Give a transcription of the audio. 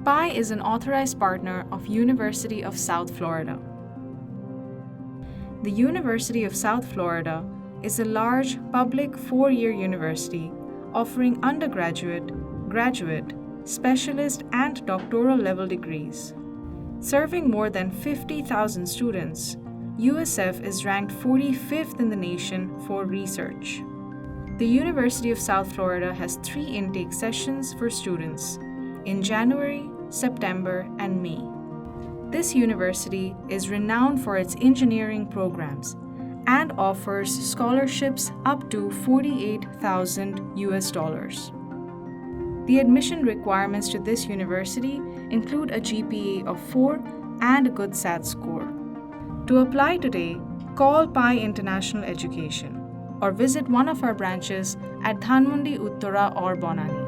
PI is an authorized partner of University of South Florida. The University of South Florida is a large public four-year university offering undergraduate, graduate, specialist, and doctoral level degrees. Serving more than 50,000 students, USF is ranked 45th in the nation for research. The University of South Florida has 3 intake sessions for students in January, September, and May. This university is renowned for its engineering programs and offers scholarships up to $48,000. The admission requirements to this university include a GPA of 4 and a good SAT score. To apply today, call PI International Education or visit one of our branches at Dhanmondi, Uttara or Bonani.